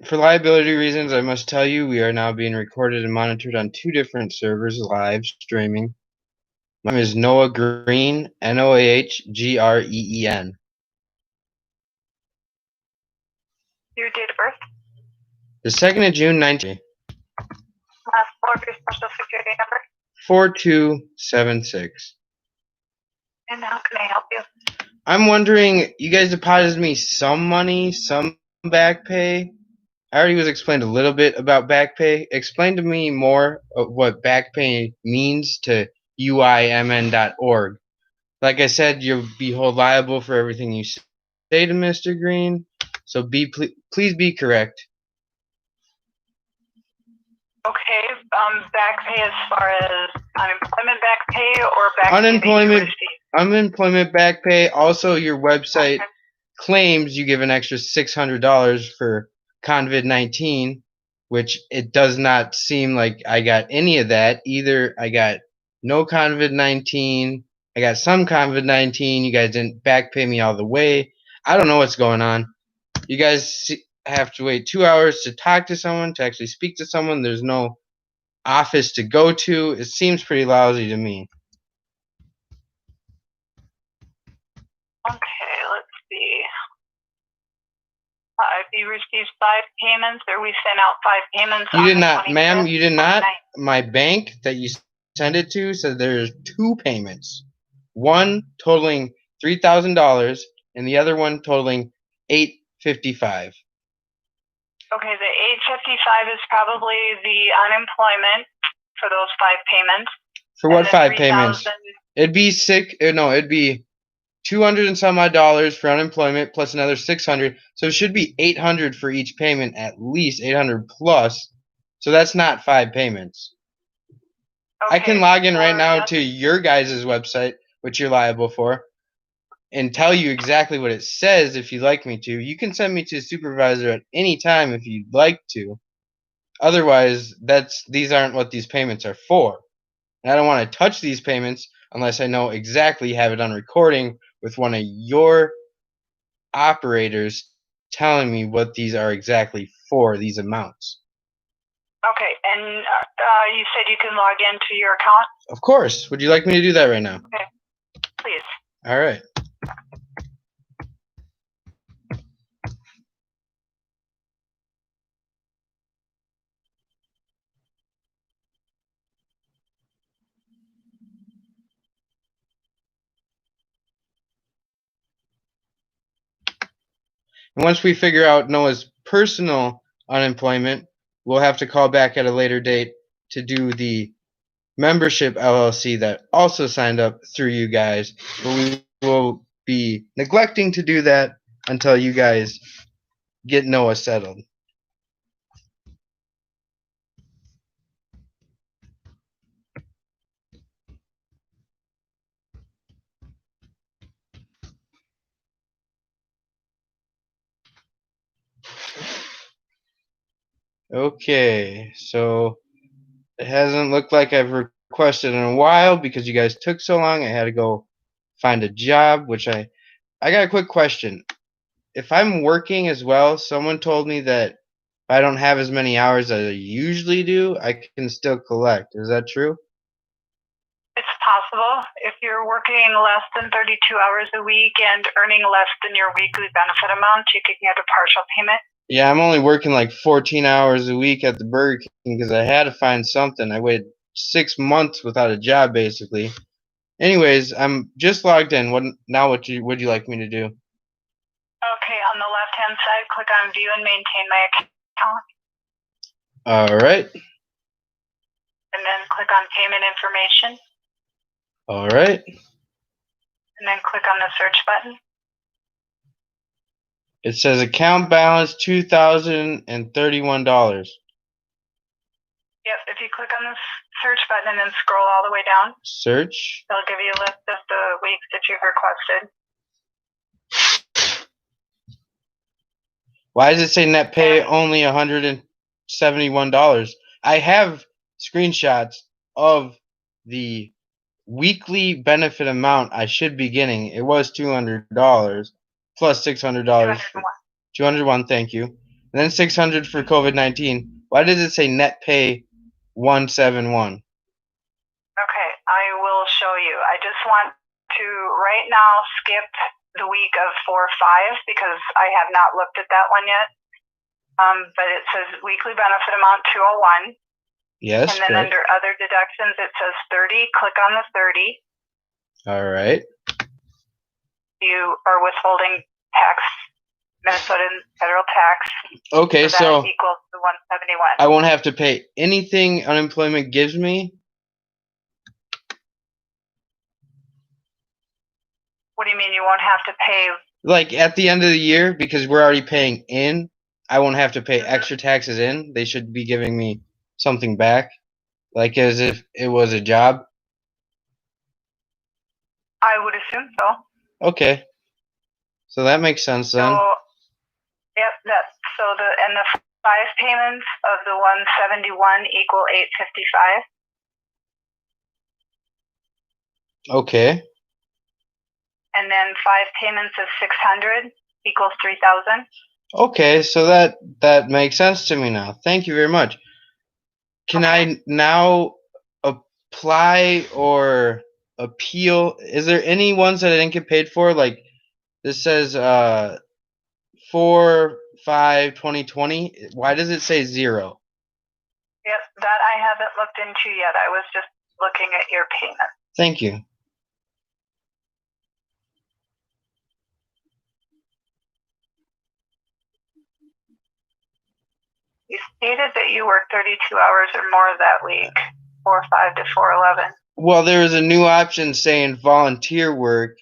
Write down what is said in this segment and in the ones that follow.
for liability reasons, I must tell you we are now being recorded and monitored on 2 different servers live streaming. My name is Noah Green, Noahgreen. Your date of birth? The 2nd of June, 19. Last four of your social security number? 4276. And how can I help you? I'm wondering, you guys deposited me some money, some back pay. I already was explained a little bit about back pay. Explain to me more of what back pay means to UIMN.org. Like I said, you'll be held liable for everything you say to Mr. Green. So please be correct. Okay, back pay as far as unemployment back pay or back pay that you receive? Unemployment back pay. Also, your website claims you give an extra $600 for COVID-19, which it does not seem like I got any of that. Either I got no COVID-19, I got some COVID-19, you guys didn't back pay me all the way. I don't know what's going on. You guys have to wait 2 hours to talk to someone, to actually speak to someone. There's no office to go to. It seems pretty lousy to me. Okay, let's see. If you received 5 payments, or we sent out 5 payments. You did not, ma'am. You did not. My bank that you sent it to said there's 2 payments. One totaling $3,000 and the other one totaling $855. Okay, the $855 is probably the unemployment for those 5 payments. For what 5 payments? It'd be it'd be $200 and some odd dollars for unemployment plus another $600. So it should be $800 for each payment, at least $800 plus. So that's not 5 payments. Okay, I can log in right now to your guys' website, which you're liable for, and tell you exactly what it says if you'd like me to. You can send me to a supervisor at any time if you'd like to. Otherwise, these aren't what these payments are for. And I don't want to touch these payments unless I know exactly, have it on recording with one of your operators telling me what these are exactly for, these amounts. Okay, and you said you can log into your account? Of course. Would you like me to do that right now? Okay, please. All right. And once we figure out Noah's personal unemployment, we'll have to call back at a later date to do the membership LLC that also signed up through you guys. But we will be neglecting to do that until you guys get Noah settled. Okay, so it hasn't looked like I've requested in a while because you guys took so long. I had to go find a job, which I got a quick question. If I'm working as well, someone told me that if I don't have as many hours as I usually do, I can still collect. Is that true? It's possible. If you're working less than 32 hours a week and earning less than your weekly benefit amount, you can get a partial payment. Yeah, I'm only working like 14 hours a week at the Burger King because I had to find something. I waited 6 months without a job, basically. Anyways, I'm just logged in. What would you like me to do? Okay, on the left-hand side, click on View and Maintain My Account. All right. And then click on Payment Information. All right. And then click on the search button. It says account balance $2,031. Yep, if you click on the search button and then scroll all the way down. Search. It'll give you a list of the weeks that you've requested. Why does it say net pay only $171? I have screenshots of the weekly benefit amount I should be getting. It was $200 plus $600. $201, thank you. and then 600 for COVID-19. Why does it say net pay 171? Okay, I will show you. I just want to right now skip the week of 4/5 because I have not looked at that one yet. But it says weekly benefit amount 201. Yes, and then correct. under other deductions, it says 30. Click on the 30. All right. You are withholding tax, Minnesota federal tax. Okay, so that equals the 171. I won't have to pay anything unemployment gives me? What do you mean you won't have to pay? Like at the end of the year, because we're already paying in, I won't have to pay extra taxes in. They should be giving me something back, like as if it was a job. I would assume so. Okay. So that makes sense then. So, yep, the 5 payments of the 171 equal 855. Okay. And then 5 payments of 600 equals 3,000. Okay, so that makes sense to me now. Thank you very much. Can I now apply or appeal? Is there any ones that I didn't get paid for? Like this says 4/5/2020. Why does it say 0? Yep, that I haven't looked into yet. I was just looking at your payment. Thank you. You stated that you worked 32 hours or more that week, 4/5 to 4/11. Well, there was a new option saying volunteer work,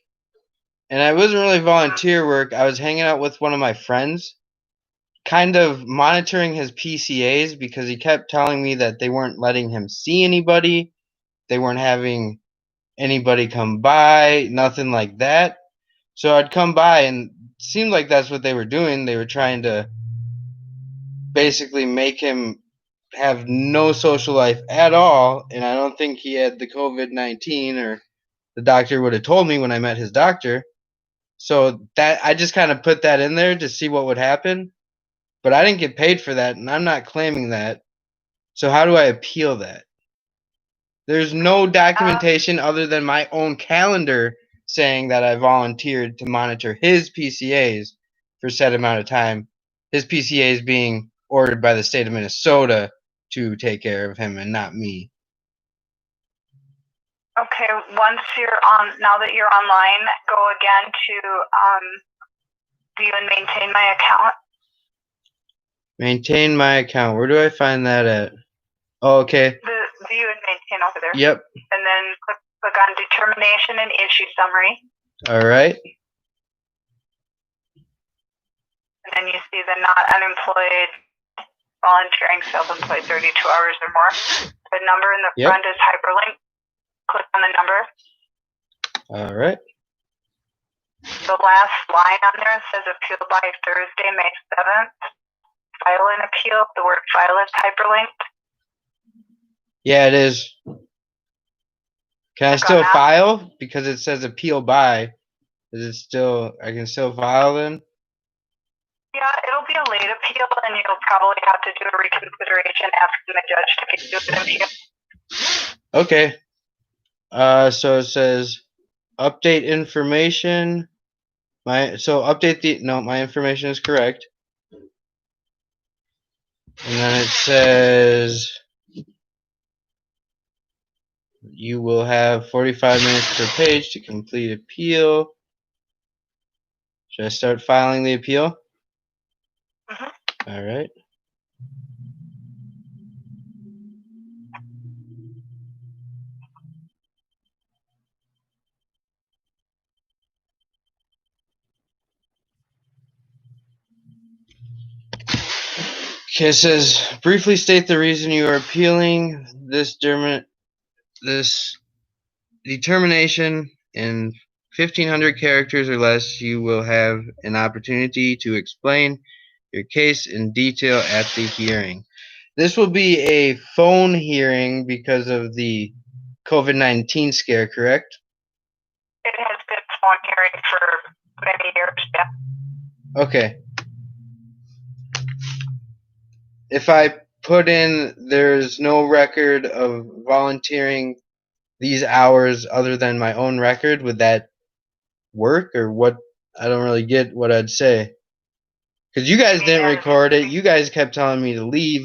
and I wasn't really volunteer work. I was hanging out with one of my friends, kind of monitoring his PCAs because he kept telling me that they weren't letting him see anybody. They weren't having anybody come by, nothing like that. So I'd come by, and it seemed like that's what they were doing. They were trying to basically make him have no social life at all, and I don't think he had the COVID-19, or the doctor would have told me when I met his doctor. So that I just kind of put that in there to see what would happen, but I didn't get paid for that, and I'm not claiming that. So how do I appeal that? There's no documentation other than my own calendar saying that I volunteered to monitor his PCAs for a set amount of time. His PCAs being ordered by the state of Minnesota to take care of him and not me. Okay, now that you're online, go again to view and maintain my account. Maintain my account. Where do I find that at? Oh, okay. The view and maintain over there. Yep. And then click on determination and issue summary. All right. And then you see the not unemployed, volunteering, self-employed 32 hours or more. The number in the front is hyperlinked. Click on the number. All right. The last line on there says appeal by Thursday, May 7th. File an appeal. The word file is hyperlinked. Yeah, it is. Can I still file? Because it says appeal by. Is it still, I can still file then? Yeah, it'll be a late appeal, and you'll probably have to do a reconsideration asking the judge to do an appeal. Okay. So it says update information. My information is correct. And then it says you will have 45 minutes per page to complete appeal. Should I start filing the appeal? All right. Okay, it says briefly state the reason you are appealing this determination in 1,500 characters or less. You will have an opportunity to explain your case in detail at the hearing. This will be a phone hearing because of the COVID-19 scare, correct? It has been phone hearing for many years, yeah. Okay. if I put in there's no record of volunteering these hours other than my own record, would that work or what? I don't really get what I'd say. Because you guys didn't record it. You guys kept telling me to leave,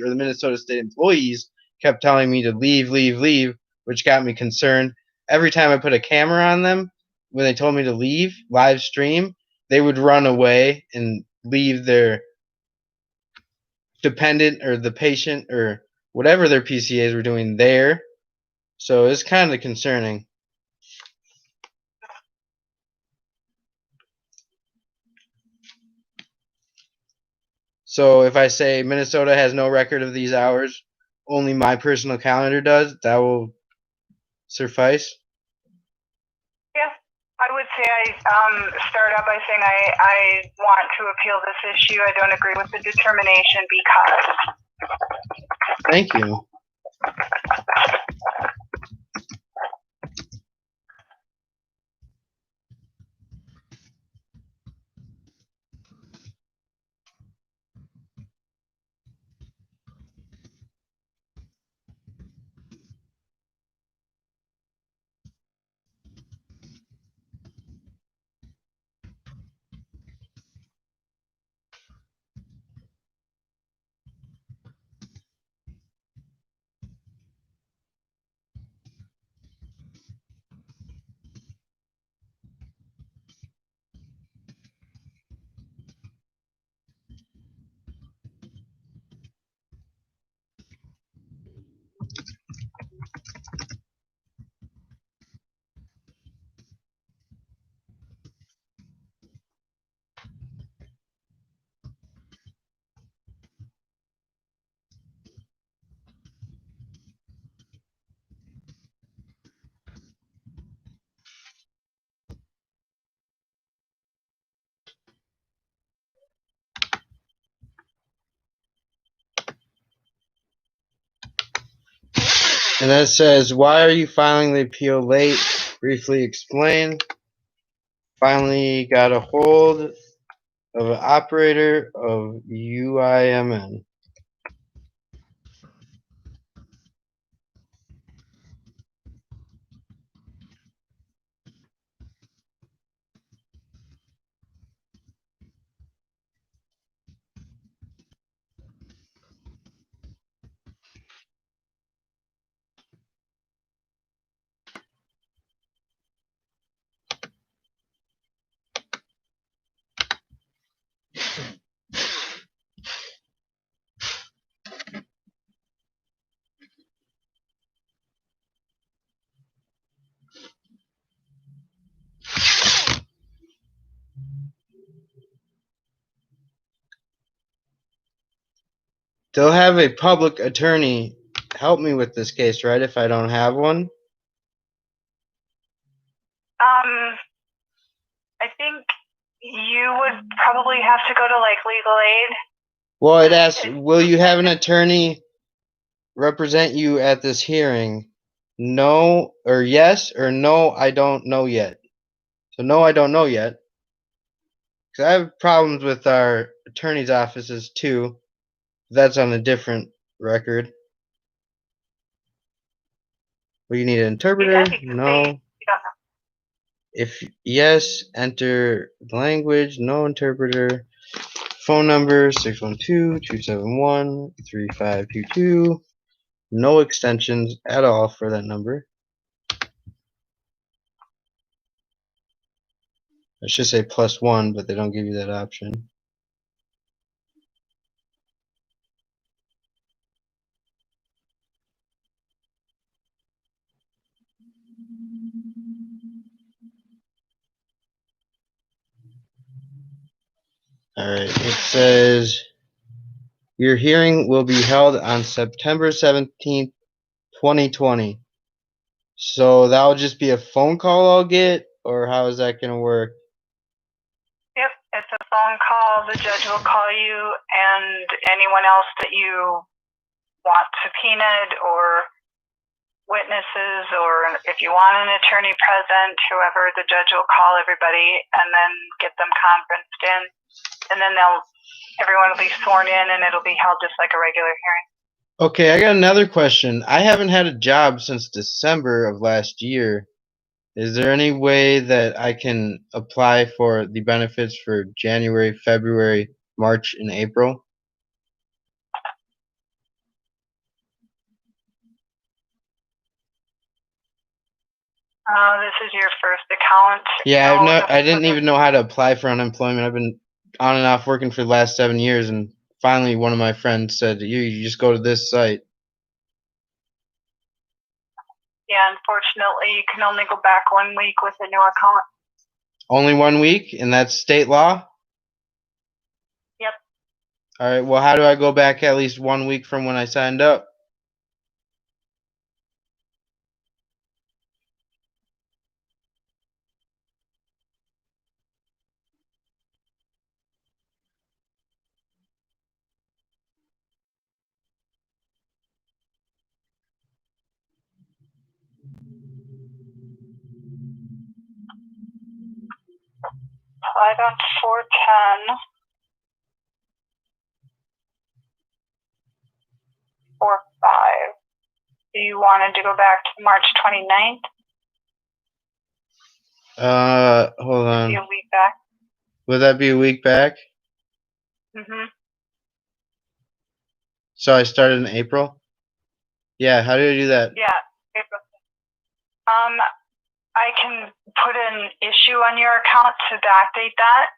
or the Minnesota State employees kept telling me to leave, which got me concerned. Every time I put a camera on them, when they told me to leave, live stream, they would run away and leave their dependent or the patient or whatever their PCAs were doing there. So it's kind of concerning. So if I say Minnesota has no record of these hours, only my personal calendar does, that will suffice? Yeah, I would say I start out by saying I want to appeal this issue. I don't agree with the determination because. Thank you. And that says, why are you filing the appeal late? Briefly explain. Finally got a hold of an operator of UIMN. They'll have a public attorney help me with this case, right, if I don't have one? I think you would probably have to go to like legal aid. Well, it asks, will you have an attorney represent you at this hearing? No, or yes, or no, I don't know yet. So no, I don't know yet. Because I have problems with our attorney's offices too. That's on a different record. Well, you need an interpreter? No. If yes, enter language, no interpreter. Phone number 612-271-3522. No extensions at all for that number. I should say +1, but they don't give you that option. Alright, it says your hearing will be held on September 17th, 2020. So that'll just be a phone call I'll get, or how is that going to work? Yep, it's a phone call. The judge will call you and anyone else that you want subpoenaed or witnesses, or if you want an attorney present, whoever, the judge will call everybody and then get them conferenced in. And then they'll everyone will be sworn in, and it'll be held just like a regular hearing. Okay, I got another question. I haven't had a job since December of last year. Is there any way that I can apply for the benefits for January, February, March, and April? This is your first account. Yeah, I didn't even know how to apply for unemployment. I've been on and off working for the last 7 years, and finally one of my friends said, you just go to this site. Yeah, unfortunately, you can only go back 1 week with a new account. Only 1 week, and that's state law? Yep. All right, well, how do I go back at least 1 week from when I signed up? Applied on 4/10. 4/5. Do you wanted to go back to March 29th? Hold on. Be a week back. Would that be a week back? Mhm. So I started in April? Yeah, how do I do that? Yeah, April. I can put an issue on your account to backdate that.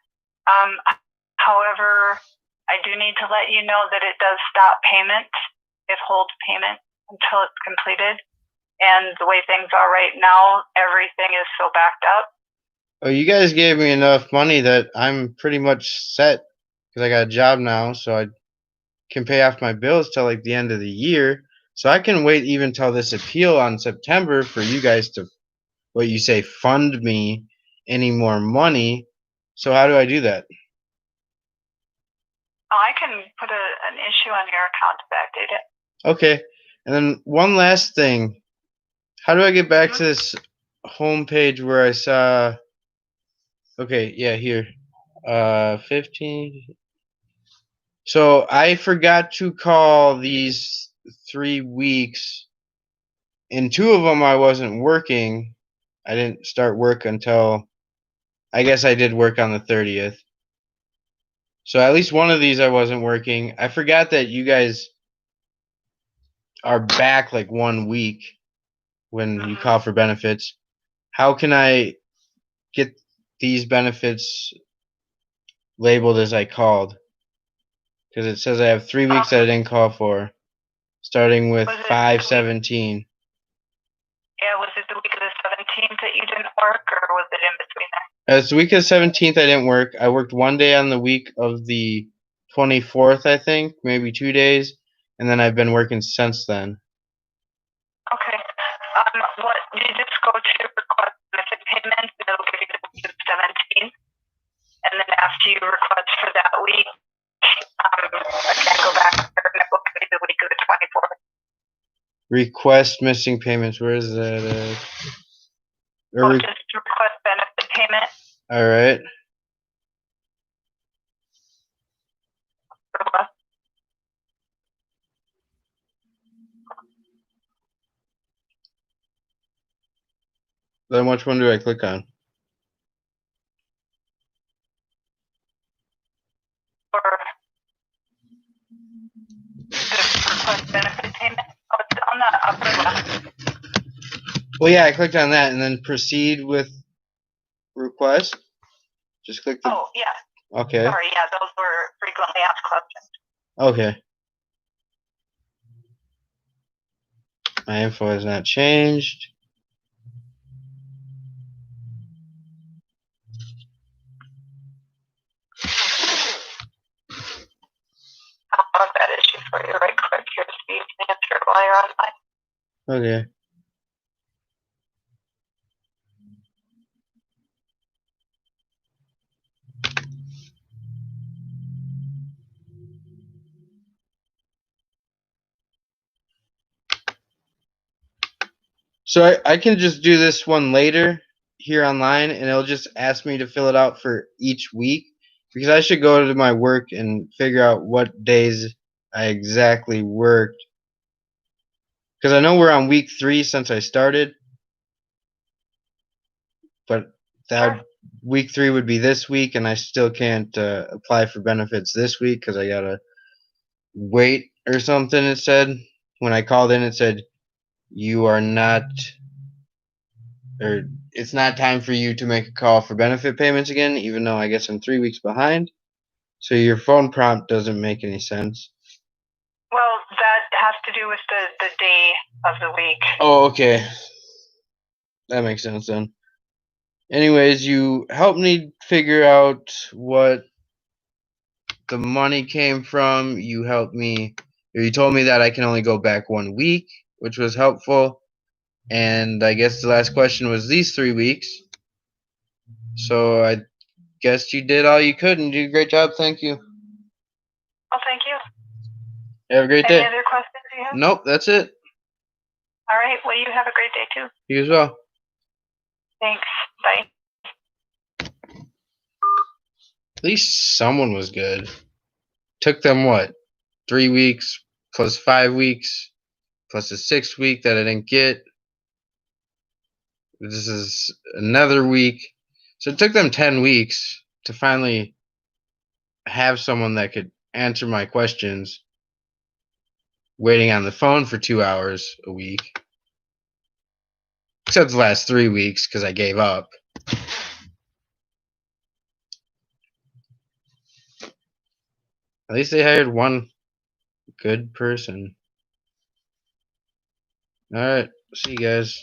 However, I do need to let you know that it does stop payment. It holds payment until it's completed. And the way things are right now, everything is so backed up. Oh, you guys gave me enough money that I'm pretty much set because I got a job now, so I can pay off my bills till like the end of the year. So I can wait even till this appeal on September for you guys to, what you say, fund me any more money. So how do I do that? I can put an issue on your account to backdate it. Okay. And then one last thing. How do I get back to this home page where I saw, okay, yeah, here. 15. So I forgot to call these 3 weeks. In 2 of them I wasn't working. I didn't start work until, I guess I did work on the 30th. So at least one of these I wasn't working. I forgot that you guys are back like 1 week when you call for benefits. How can I get these benefits labeled as I called? Because it says I have 3 weeks that I didn't call for, starting with 5/17. Yeah, was it the week of the 17th that you didn't work, or was it in between there? It's the week of the 17th I didn't work. I worked 1 day on the week of the 24th, I think, maybe 2 days, and then I've been working since then. Okay. What you just go to request benefit payment, and it'll give you the week of the 17th, and then after you request for that week, again go back there, and it will give you the week of the 24th. Request missing payments. Where is that? Just request benefit payment. All right. Request. Then which one do I click on? Or request benefit payment. Oh, it's on the upper left. Well, yeah, I clicked on that and then proceed with request. Just click the. Oh, yeah. Okay. Sorry, yeah, those were frequently asked questions. Okay. My info has not changed. I'll pause that issue for you right quick here so you can answer it while you're online. Okay. So I can just do this one later here online, and it'll just ask me to fill it out for each week. because I should go to my work and figure out what days I exactly worked. Because I know we're on week 3 since I started, but that week 3 would be this week, and I still can't apply for benefits this week because I gotta wait or something. It said when I called in, it said you are not, or it's not time for you to make a call for benefit payments again, even though I guess I'm 3 weeks behind. So your phone prompt doesn't make any sense. Well, that has to do with the day of the week. Oh, okay. That makes sense then. Anyways, you helped me figure out what the money came from. You helped me, or you told me that I can only go back 1 week, which was helpful. And I guess the last question was these 3 weeks. So I guess you did all you could and you did a great job. Thank you. Well, thank you. Have a great day. Any other questions you have? Nope, that's it. All right. Well, you have a great day too. You as well. Thanks. Bye. At least someone was good. Took them what? 3 weeks plus 5 weeks plus a 6th week that I didn't get. This is another week. So it took them 10 weeks to finally have someone that could answer my questions, waiting on the phone for 2 hours a week. Except the last 3 weeks because I gave up. At least they hired one good person. Alright, see you guys.